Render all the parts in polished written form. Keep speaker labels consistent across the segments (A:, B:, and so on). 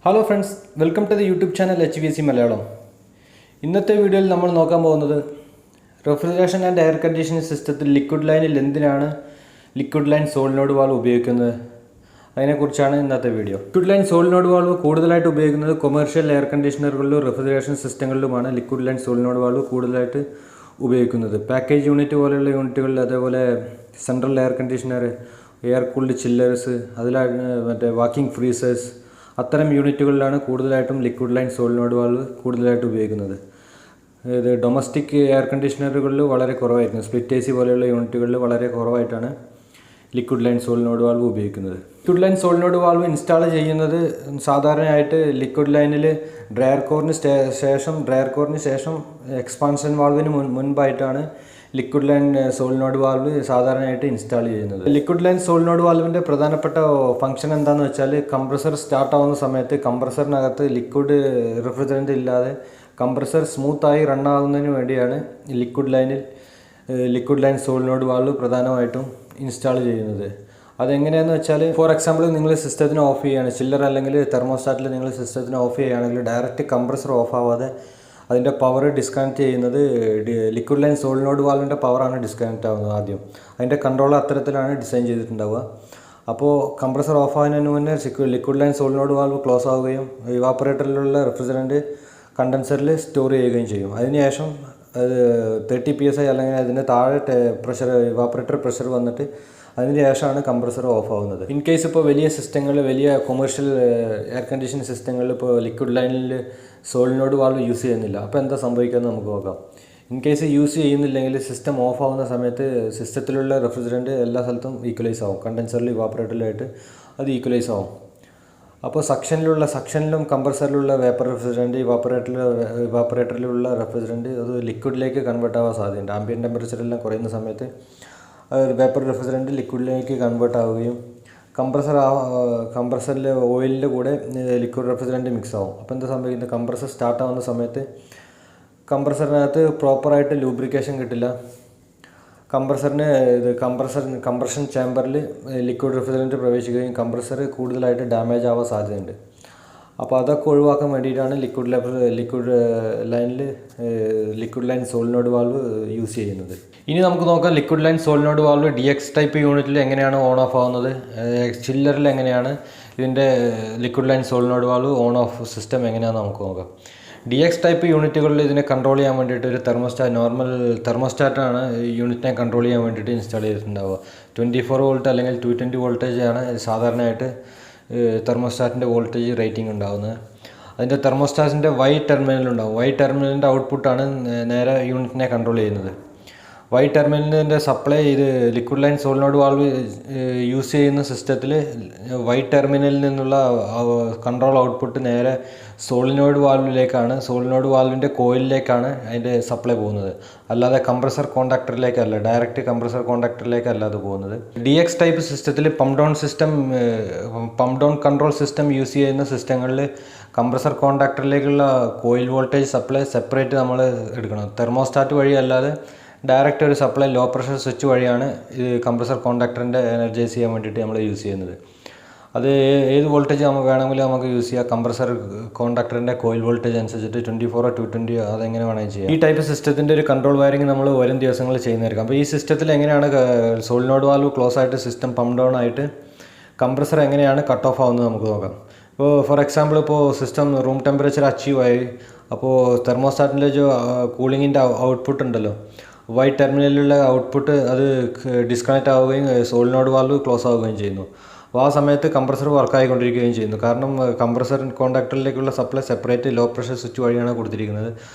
A: Hello friends, welcome to the YouTube channel HVAC Malayalam. ഇന്നത്തെ വീഡിയോയിൽ നമ്മൾ നോക്കാൻ പോകുന്നത് റെഫ്രിജറേഷൻ ആൻഡ് എയർ കണ്ടീഷനിങ് സിസ്റ്റത്തിൽ ലിക്വിഡ് ലൈനിൽ എന്തിനാണ് ലിക്വിഡ് ലൈൻ സോളിനോയിഡ് വാൾവ് ഉപയോഗിക്കുന്നത് അതിനെക്കുറിച്ചാണ് ഇന്നത്തെ video. Liquid line solenoid valve കൂടുതലായിട്ട് ഉപയോഗിക്കുന്നത് കൊമേഴ്ഷ്യൽ എയർ കണ്ടീഷണറുകളിലും റെഫ്രിജറേഷൻ സിസ്റ്റങ്ങളിലുമാണ് ലിക്വിഡ് ലൈൻ സോളിനോയിഡ് വാൾവ് കൂടുതലായിട്ട് ഉപയോഗിക്കുന്നത്. പാക്കേജ് യൂണിറ്റ് പോലെയുള്ള യൂണിറ്റുകളിൽ, അതേപോലെ central air conditioner, air cooled chillers, അതിലാണ് മറ്റേ വാക്കിംഗ് ഫ്രീസേഴ്സ്, അത്തരം യൂണിറ്റുകളിലാണ് കൂടുതലായിട്ടും ലിക്വിഡ് ലൈൻ സോളിനോയിഡ് വാൾവ് കൂടുതലായിട്ട് ഉപയോഗിക്കുന്നത്. ഇത് ഡൊമസ്റ്റിക് എയർ കണ്ടീഷണറുകളിൽ വളരെ കുറവായിരിക്കും. സ്പ്ലിറ്റ് AC പോലെയുള്ള യൂണിറ്റുകളിൽ വളരെ കുറവായിട്ടാണ് ലിക്വിഡ് ലൈൻ സോളിനോയിഡ് വാൾവ് ഉപയോഗിക്കുന്നത്. Liquid line solenoid valve install ചെയ്യുന്നത് സാധാരണയായിട്ട് ലിക്വിഡ് ലൈനിൽ ഡ്രയർ കോറിന് ശേഷം എക്സ്പാൻഷൻ വാൾവിന് മുൻപായിട്ടാണ് ലിക്വിഡ് ലൈൻ സോളിനോയിഡ് വാൾവ് സാധാരണയായിട്ട് ഇൻസ്റ്റാൾ ചെയ്യുന്നത്. ലിക്വിഡ് ലൈൻ സോളിനോയിഡ് വാൾവിൻ്റെ പ്രധാനപ്പെട്ട ഫംഗ്ഷൻ എന്താണെന്ന് വെച്ചാൽ, കംപ്രസർ സ്റ്റാർട്ട് ആവുന്ന സമയത്ത് കംപ്രസറിനകത്ത് ലിക്വിഡ് റെഫ്രിജറൻ്റ് ഇല്ലാതെ കംപ്രസർ സ്മൂത്തായി റൺ ആകുന്നതിന് വേണ്ടിയാണ് ലിക്വിഡ് ലൈൻ സോളിനോയിഡ് വാൾവ് പ്രധാനമായിട്ടും ഇൻസ്റ്റാൾ ചെയ്യുന്നത്. അതെങ്ങനെയാണെന്ന് വെച്ചാൽ, ഫോർ എക്സാമ്പിൾ നിങ്ങൾ സിസ്റ്റത്തിന് ഓഫ് ചെയ്യുകയാണ്, ചില്ലർ അല്ലെങ്കിൽ തെർമോസ്റ്റാറ്റിൽ നിങ്ങൾ സിസ്റ്റത്തിന് ഓഫ് ചെയ്യുകയാണെങ്കിൽ ഡയറക്റ്റ് കംപ്രസർ ഓഫ് ആവാതെ അതിൻ്റെ പവർ ഡിസ്കണക്ട് ചെയ്യുന്നത് ലിക്വിഡ് ലൈൻ സോളിനോയിഡ് വാൾവിൻ്റെ പവറാണ് ഡിസ്കണക്ട് ആവുന്നത്. ആദ്യം അതിൻ്റെ കൺട്രോൾ അത്തരത്തിലാണ് ഡിസൈൻ ചെയ്തിട്ടുണ്ടാവുക. അപ്പോൾ കംപ്രസർ ഓഫ് ആകുന്നതിന് മുന്നേ liquid line solenoid valve close ആവുകയും ഇവാപ്പറേറ്ററിലുള്ള റെഫ്രിജറൻറ്റ് കണ്ടൻസറിൽ സ്റ്റോർ ചെയ്യുകയും ചെയ്യും. അതിനുശേഷം 30 PSI അല്ലെങ്കിൽ അതിന് താഴെ ഇവാപ്പറേറ്റർ പ്രഷർ വന്നിട്ട് അതിന് ശേഷമാണ് കംപ്രസർ ഓഫ് ആവുന്നത്. ഇൻ കേസ് ഇപ്പോൾ വലിയ സിസ്റ്റങ്ങൾ, വലിയ കൊമേഴ്ഷ്യൽ എയർ കണ്ടീഷനിങ് സിസ്റ്റങ്ങളിൽ ഇപ്പോൾ ലിക്വിഡ് ലൈനിൽ സോളിനോയിഡ് വാൾവ് യൂസ് ചെയ്യുന്നില്ല. അപ്പോൾ എന്താ സംഭവിക്കുന്നത് നമുക്ക് നോക്കാം. ഇൻ കേസ് യൂസ് ചെയ്യുന്നില്ലെങ്കിൽ സിസ്റ്റം ഓഫ് ആവുന്ന സമയത്ത് സിസ്റ്റത്തിലുള്ള റെഫ്രിജറൻറ്റ് എല്ലാ സ്ഥലത്തും ഈക്വലൈസ് ആവും. കണ്ടൻസറിലും ഇവാപ്പറേറ്ററിലായിട്ട് അത് ഈക്വലൈസ് ആവും. അപ്പോൾ സക്ഷനിലും കംപ്രസറിലുള്ള വേപ്പർ റെഫ്രിജറൻറ്റ്, ഇവാപ്പറേറ്ററിലുള്ള റെഫ്രിജറൻറ്റ് അത് ലിക്വിഡിലേക്ക് കൺവേർട്ട് ആവാൻ സാധ്യതയുണ്ട്. ആംബിയൻറ്റ് ടെമ്പറേച്ചറെല്ലാം കുറയുന്ന സമയത്ത് വേപ്പർ റെഫ്രിജറൻറ്റ് ലിക്വിഡിലേക്ക് കൺവേർട്ട് ആവുകയും കംപ്രസറിലെ ഓയിലിൻ്റെ കൂടെ ലിക്വിഡ് റെഫ്രിജറൻറ്റ് മിക്സ് ആവും. അപ്പോൾ എന്താ സംഭവിക്കുന്നത്, കംപ്രസർ സ്റ്റാർട്ട് ആവുന്ന സമയത്ത് കംപ്രസറിനകത്ത് പ്രോപ്പറായിട്ട് ലൂബ്രിക്കേഷൻ കിട്ടില്ല. കംപ്രഷൻ ചാമ്പറിൽ ലിക്വിഡ് റെഫ്രിജറൻറ്റ് പ്രവേശിക്കുകയും കംപ്രസർ കൂടുതലായിട്ട് ഡാമേജ് ആവാൻ സാധ്യതയുണ്ട്. അപ്പോൾ അതൊക്കെ ഒഴിവാക്കാൻ വേണ്ടിയിട്ടാണ് liquid line solenoid valve use ചെയ്യുന്നത്. ഇനി നമുക്ക് നോക്കാം liquid line solenoid valve DX type യൂണിറ്റിൽ എങ്ങനെയാണ് ഓൺ ഓഫ് ആവുന്നത്, ചില്ലറിൽ എങ്ങനെയാണ് ഇതിൻ്റെ liquid line solenoid valve on of system എങ്ങനെയാണെന്ന് നമുക്ക് നോക്കാം. DX ടൈപ്പ് യൂണിറ്റുകളിൽ ഇതിനെ കൺട്രോൾ ചെയ്യാൻ വേണ്ടിയിട്ട് ഒരു നോർമൽ തെർമോസ്റ്റാറ്റാണ് യൂണിറ്റിനെ കൺട്രോൾ ചെയ്യാൻ വേണ്ടിയിട്ട് ഇൻസ്റ്റാൾ ചെയ്തിട്ടുണ്ടാവുക. 24 വോൾട്ട് അല്ലെങ്കിൽ 220 വോൾട്ടേജാണ് സാധാരണയായിട്ട് തെർമോസ്റ്റാറ്റിൻ്റെ വോൾട്ടേജ് റേറ്റിംഗ് ഉണ്ടാകുന്നത്. അതിൻ്റെ തെർമോസ്റ്റാറ്റിൻ്റെ Y ടെർമിനൽ ഉണ്ടാകും. Y ടെർമിനലിൻ്റെ ഔട്ട്പുട്ടാണ് നേരെ യൂണിറ്റിനെ കൺട്രോൾ ചെയ്യുന്നത്. Y ടെർമിനലിൻ്റെ സപ്ലൈ ഇത് liquid line solenoid valve use ചെയ്യുന്ന സിസ്റ്റത്തിൽ Y ടെർമിനലിൽ നിന്നുള്ള കൺട്രോൾ ഔട്ട്പുട്ട് നേരെ സോളിനോയിഡ് വാൾവിൻ്റെ കോയിലിലേക്കാണ് അതിൻ്റെ സപ്ലൈ പോകുന്നത്. അല്ലാതെ കംപ്രസർ കോണ്ടാക്ടറിലേക്കല്ല, ഡയറക്റ്റ് കംപ്രസർ കോണ്ടാക്ടറിലേക്കല്ല അത് പോകുന്നത്. DX ടൈപ്പ് സിസ്റ്റത്തിൽ pump down control system use ചെയ്യുന്ന സിസ്റ്റങ്ങളിൽ കംപ്രസർ കോണ്ടാക്ടറിലേക്കുള്ള കോയിൽ വോൾട്ടേജ് സപ്ലൈ സെപ്പറേറ്റ് നമ്മൾ എടുക്കണം. തെർമോസ്റ്റാറ്റ് വഴി അല്ലാതെ ഡയറക്റ്റ് ഒരു സപ്ലൈ ലോ പ്രഷർ സ്വിച്ച് വഴിയാണ് ഇത് കംപ്രസർ കോണ്ടാക്ടറിൻ്റെ എനർജൈസ് ചെയ്യാൻ വേണ്ടിയിട്ട് നമ്മൾ യൂസ് ചെയ്യുന്നത്. അത് ഏത് വോൾട്ടേജ് വേണമെങ്കിലും നമുക്ക് യൂസ് ചെയ്യാം. കംപ്രസർ കോണ്ടാക്ടറിൻ്റെ കോയിൽ വോൾട്ടേജ് അനുസരിച്ചിട്ട് 24 220 അതെങ്ങനെ വേണമെങ്കിൽ ചെയ്യാം. ഈ ടൈപ്പ് സിസ്റ്റത്തിൻ്റെ ഒരു കൺട്രോൾ വയറിംഗ് നമ്മൾ വരും ദിവസങ്ങളിൽ ചെയ്യുന്നതായിരിക്കും. അപ്പോൾ ഈ സിസ്റ്റത്തിൽ എങ്ങനെയാണ് സോളിനോയിഡ് വാൾവ് ക്ലോസ് ആയിട്ട് സിസ്റ്റം പമ്പ് ഡൗൺ ആയിട്ട് കംപ്രസർ എങ്ങനെയാണ് കട്ട് ഓഫ് ആവുന്നത് നമുക്ക് നോക്കാം. ഇപ്പോൾ ഫോർ എക്സാമ്പിൾ ഇപ്പോൾ സിസ്റ്റം റൂം ടെമ്പറേച്ചർ അച്ചീവ് ആയി, അപ്പോൾ തെർമോസ്റ്റാറ്റിൻ്റെ കൂളിങ്ങിൻ്റെ ഔട്ട്പുട്ട് ഉണ്ടല്ലോ, Y ടെർമിനലിലുള്ള ഔട്ട്പുട്ട് അത് ഡിസ്കണക്റ്റ് ആവുകയും സോളിനോയിഡ് വാൾവ് ക്ലോസ് ആവുകയും ചെയ്യുന്നു. അപ്പോൾ ആ സമയത്ത് കംപ്രസർ വർക്കായിക്കൊണ്ടിരിക്കുകയും ചെയ്യുന്നു. കാരണം കംപ്രസർ കോണ്ടാക്ടറിലേക്കുള്ള supply separate low pressure switch വഴിയാണ് കൊടുത്തിരിക്കുന്നത്.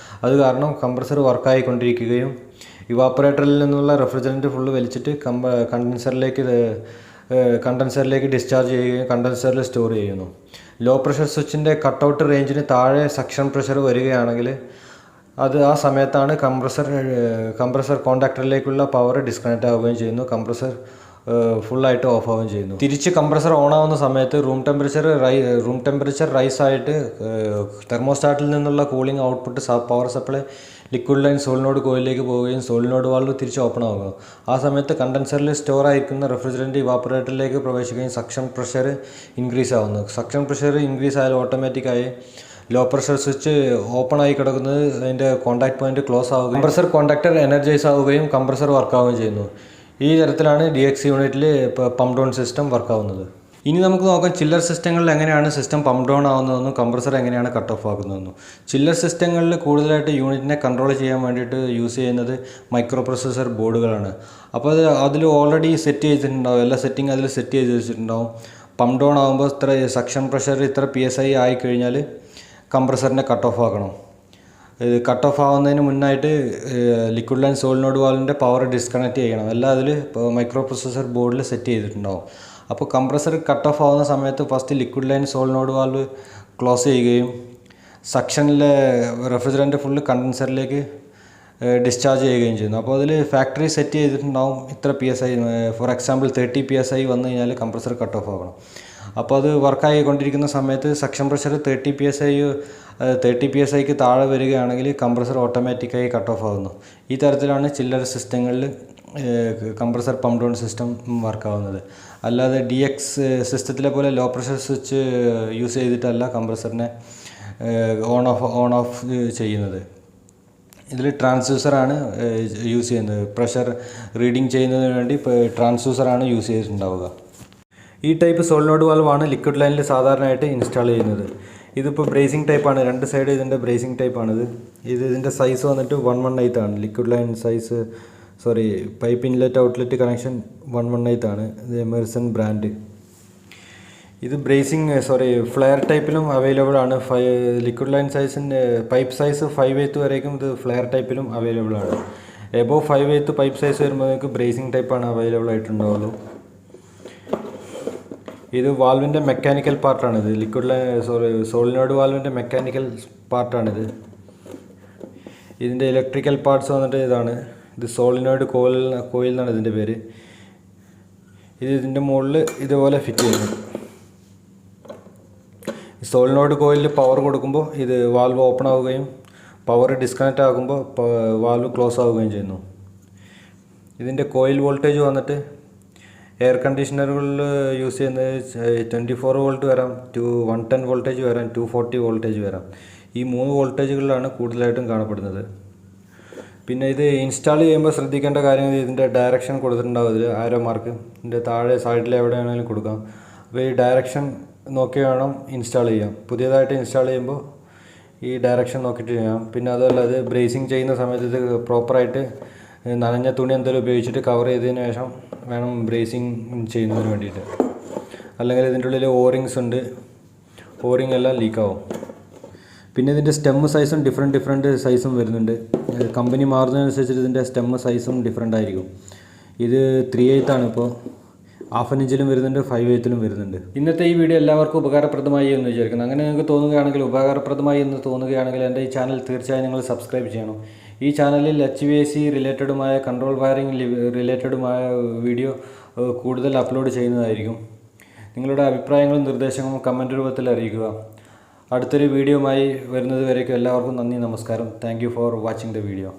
A: അത് കാരണം കംപ്രസർ വർക്കായിക്കൊണ്ടിരിക്കുകയും ഇവാപ്പറേറ്ററിൽ നിന്നുള്ള റെഫ്രിജറൻറ്റ് ഫുള്ള് വലിച്ചിട്ട് കണ്ടൻസറിലേക്ക് ഡിസ്ചാർജ് ചെയ്യുകയും കണ്ടൻസറിൽ സ്റ്റോർ ചെയ്യുന്നു. ലോ പ്രഷർ സ്വിച്ചിൻ്റെ കട്ടൗട്ട് റേഞ്ചിന് താഴെ സക്ഷൻ പ്രഷർ വരികയാണെങ്കിൽ ആ സമയത്താണ് കംപ്രസർ കോണ്ടാക്ടറിലേക്കുള്ള പവർ ഡിസ്കണക്റ്റ് ആവുകയും ചെയ്യുന്നു. കംപ്രസർ ഫുള്ളായിട്ട് ഓഫ് ആവുകയും ചെയ്യുന്നു. തിരിച്ച് കംപ്രസർ ഓൺ ആവുന്ന സമയത്ത് റൂം ടെമ്പറേച്ചർ റൈസ് ആയിട്ട് തെർമോസ്റ്റാറ്റിൽ നിന്നുള്ള cooling output power supply liquid line solenoid കോയിലിലേക്ക് പോവുകയും സോളിനോഡ് വാൾവ് തിരിച്ച് ഓപ്പൺ ആവുക. ആ സമയത്ത് കണ്ടൻസറിൽ സ്റ്റോർ ആയിരിക്കുന്ന റെഫ്രിജറൻറ്റ് ഇവാപ്പറേറ്ററിലേക്ക് പ്രവേശിക്കുകയും സക്ഷൻ പ്രഷർ ഇൻക്രീസ് ആവുന്നു. സക്ഷൻ പ്രഷർ ഇൻക്രീസ് ആയാൽ ഓട്ടോമാറ്റിക്കായി ലോ പ്രഷർ സ്വിച്ച് ഓപ്പൺ ആയി കിടക്കുന്നത് അതിൻ്റെ കോൺടാക്ട് പോയിന്റ് ക്ലോസ് ആവുകയും കംപ്രസർ കോൺടാക്ടർ എനർജൈസ് ആവുകയും കംപ്രസർ വർക്കാവുകയും ചെയ്യുന്നു. ഈ തരത്തിലാണ് DX യൂണിറ്റിൽ പമ്പ് ഡൗൺ സിസ്റ്റം വർക്കാവുന്നത്. ഇനി നമുക്ക് നോക്കാം ചില്ലർ സിസ്റ്റങ്ങളിൽ എങ്ങനെയാണ് സിസ്റ്റം പമ്പ് ഡൗൺ ആവുന്നതെന്നും കംപ്രസർ എങ്ങനെയാണ് കട്ട് ഓഫ് ആക്കുന്നതെന്നും. ചില്ലർ സിസ്റ്റങ്ങളിൽ കൂടുതലായിട്ട് യൂണിറ്റിനെ കൺട്രോൾ ചെയ്യാൻ വേണ്ടിയിട്ട് യൂസ് ചെയ്യുന്നത് മൈക്രോ പ്രൊസസ്സർ ബോർഡുകളാണ്. അപ്പോൾ അതിൽ ഓൾറെഡി സെറ്റ് ചെയ്തിട്ടുണ്ടാവും, എല്ലാ സെറ്റിംഗ് അതിൽ സെറ്റ് ചെയ്ത് വെച്ചിട്ടുണ്ടാവും. പമ്പ് ഡൗൺ ആകുമ്പോൾ ഇത്ര സക്ഷൻ പ്രഷർ ഇത്ര PSI ആയിക്കഴിഞ്ഞാൽ കംപ്രസറിനെ കട്ട് ഓഫ് ആക്കണം. ഇത് കട്ട് ഓഫ് ആവുന്നതിന് മുന്നായിട്ട് ലിക്വിഡ് ലൈൻ സോളിനോഡ് വാൽവിൻ്റെ പവർ ഡിസ്കണക്ട് ചെയ്യണം. എല്ലാം അതിൽ മൈക്രോ പ്രൊസസ്സർ ബോർഡിൽ സെറ്റ് ചെയ്തിട്ടുണ്ടാവും. അപ്പോൾ കംപ്രസർ കട്ട് ഓഫ് ആവുന്ന സമയത്ത് first liquid line solenoid valve close ചെയ്യുകയും സക്ഷനിലെ റെഫ്രിജറൻറ്റ് ഫുള്ള് കണ്ടൻസറിലേക്ക് ഡിസ്ചാർജ് ചെയ്യുകയും ചെയ്യുന്നു. അപ്പോൾ അതിൽ ഫാക്ടറി സെറ്റ് ചെയ്തിട്ടുണ്ടാവും ഇത്ര PSI, ഫോർ എക്സാമ്പിൾ 30 PSI വന്നു കഴിഞ്ഞാൽ കംപ്രസർ കട്ട് ഓഫ് ആകണം. അപ്പോൾ അത് വർക്കായിക്കൊണ്ടിരിക്കുന്ന സമയത്ത് സക്ഷൻ പ്രഷർ 30 PSIക്ക് താഴെ വരികയാണെങ്കിൽ കംപ്രസർ ഓട്ടോമാറ്റിക്കായി കട്ട് ഓഫ് ആകുന്നു. ഈ തരത്തിലാണ് ചില്ലർ സിസ്റ്റങ്ങളിൽ കംപ്രസർ പമ്പ് ഡൗൺ സിസ്റ്റം വർക്കാവുന്നത്. അല്ലാതെ DX സിസ്റ്റത്തിലെ പോലെ ലോ പ്രഷർ സ്വിച്ച് യൂസ് ചെയ്തിട്ടല്ല കംപ്രസറിനെ ഓൺ ഓഫ് ചെയ്യുന്നത്. ഇതിൽ ട്രാൻസ്ഡ്യൂസറാണ് യൂസ് ചെയ്യുന്നത്. പ്രഷർ റീഡിങ് ചെയ്യുന്നതിന് വേണ്ടി ട്രാൻസ്ഡ്യൂസറാണ് യൂസ് ചെയ്തിട്ടുണ്ടാവുക. ഈ ടൈപ്പ് സോളിനോഡ് വാൽവാണ് ലിക്വിഡ് ലൈനിൽ സാധാരണയായിട്ട് ഇൻസ്റ്റാൾ ചെയ്യുന്നത്. ഇതിപ്പോൾ ബ്രേസിംഗ് ടൈപ്പാണ്, രണ്ട് സൈഡ് ഇതിൻ്റെ ബ്രേസിംഗ് ടൈപ്പാണിത്. ഇതിൻ്റെ സൈസ് വന്നിട്ട് 1/8 ആണ്. Liquid line size pipe inlet outlet connection 1/8 ആണ്. ഇത് എമേഴ്സൺ ബ്രാൻഡ്. ഇത് ഫ്ലെയർ ടൈപ്പിലും അവൈലബിൾ ആണ്. ലിക്വിഡ് ലൈൻ സൈസിൻ്റെ പൈപ്പ് സൈസ് 5/8 വരേക്കും ഇത് ഫ്ലെയർ ടൈപ്പിലും അവൈലബിൾ ആണ്. എബോവ് 5/8 പൈപ്പ് സൈസ് വരുമ്പോഴേക്ക് ബ്രേസിംഗ് ടൈപ്പാണ് അവൈലബിൾ ആയിട്ടുണ്ടാവുള്ളൂ. ഇത് വാൽവിൻ്റെ മെക്കാനിക്കൽ പാർട്ടാണിത്. സോളിനോഡ് വാൽവിൻ്റെ മെക്കാനിക്കൽ പാർട്ടാണിത്. ഇതിൻ്റെ ഇലക്ട്രിക്കൽ പാർട്സ് വന്നിട്ട് ഇതാണ്. ഇത് സോളിനോഡ് കോയിൽ എന്നാണ് ഇതിൻ്റെ പേര്. ഇതിൻ്റെ മുകളിൽ ഇതുപോലെ ഫിറ്റ് ചെയ്യുന്നു. സോളിനോഡ് കോയിലിൽ പവർ കൊടുക്കുമ്പോൾ ഇത് വാൽവ് ഓപ്പൺ ആവുകയും പവർ ഡിസ്കണക്റ്റ് ആകുമ്പോൾ വാൽവ് ക്ലോസ് ആവുകയും ചെയ്യുന്നു. ഇതിൻ്റെ കോയിൽ വോൾട്ടേജ് വന്നിട്ട് എയർ കണ്ടീഷണറുകളിൽ യൂസ് ചെയ്യുന്നത് 24 വോൾട്ട് വരാം, 110 വോൾട്ടേജ് വരാം, 240 വോൾട്ടേജ് വരാം. ഈ 3 വോൾട്ടേജുകളിലാണ് കൂടുതലായിട്ടും കാണപ്പെടുന്നത്. പിന്നെ ഇത് ഇൻസ്റ്റാൾ ചെയ്യുമ്പോൾ ശ്രദ്ധിക്കേണ്ട കാര്യങ്ങൾ ഇതിൻ്റെ ഡയറക്ഷൻ കൊടുത്തിട്ടുണ്ടാവും. ഇതിൽ ആരോ മാർക്ക് ഇതിൻ്റെ താഴെ സൈഡിൽ എവിടെ വേണമെങ്കിലും കൊടുക്കാം. അപ്പോൾ ഈ ഡയറക്ഷൻ നോക്കി വേണം ഇൻസ്റ്റാൾ ചെയ്യാം. പുതിയതായിട്ട് ഇൻസ്റ്റാൾ ചെയ്യുമ്പോൾ ഈ ഡയറക്ഷൻ നോക്കിയിട്ട് ചെയ്യാം. പിന്നെ അതുമല്ല ഇത് ബ്രേസിങ് ചെയ്യുന്ന സമയത്ത് ഇത് പ്രോപ്പറായിട്ട് നനഞ്ഞ തുണി എന്തെങ്കിലും ഉപയോഗിച്ചിട്ട് കവർ ചെയ്തതിന് ശേഷം വേണം ബ്രേസിങ് ചെയ്യുന്നതിന് വേണ്ടിയിട്ട്. അല്ലെങ്കിൽ ഇതിൻ്റെ ഉള്ളിൽ ഓറിങ്സ് ഉണ്ട്, ഓറിങ് എല്ലാം ലീക്കാവും. പിന്നെ ഇതിൻ്റെ സ്റ്റെമ്മ് സൈസും ഡിഫറെൻറ്റ് സൈസും വരുന്നുണ്ട്. കമ്പനി മാറുന്നതിനനുസരിച്ചിട്ട് ഇതിൻ്റെ സ്റ്റെമ്മ് സൈസും ഡിഫറെൻ്റ് ആയിരിക്കും. ഇത് 3/8 ആണ്. ഇപ്പോൾ 1/2 ഇഞ്ചിലും വരുന്നുണ്ട്, 5/8 വരുന്നുണ്ട്. ഇന്നത്തെ ഈ വീഡിയോ എല്ലാവർക്കും ഉപകാരപ്രദമായി എന്ന് വിചാരിക്കുന്നു. അങ്ങനെ നിങ്ങൾക്ക് തോന്നുകയാണെങ്കിൽ, ഉപകാരപ്രദമായി എന്ന് തോന്നുകയാണെങ്കിൽ എൻ്റെ ഈ ചാനൽ തീർച്ചയായും നിങ്ങൾ സബ്സ്ക്രൈബ് ചെയ്യണം. ഈ ചാനലിൽ HVAC റിലേറ്റഡുമായ കൺട്രോൾ വയറിംഗ് റിലേറ്റഡുമായ വീഡിയോ കൂടുതൽ അപ്ലോഡ് ചെയ്യുന്നതായിരിക്കും. നിങ്ങളുടെ അഭിപ്രായങ്ങളും നിർദ്ദേശങ്ങളും കമൻറ്റ് രൂപത്തിൽ അറിയിക്കുക. അടുത്തൊരു വീഡിയോയുമായി വരുന്നത് വരേക്കും എല്ലാവർക്കും നന്ദി, നമസ്കാരം. Thank you for watching the video.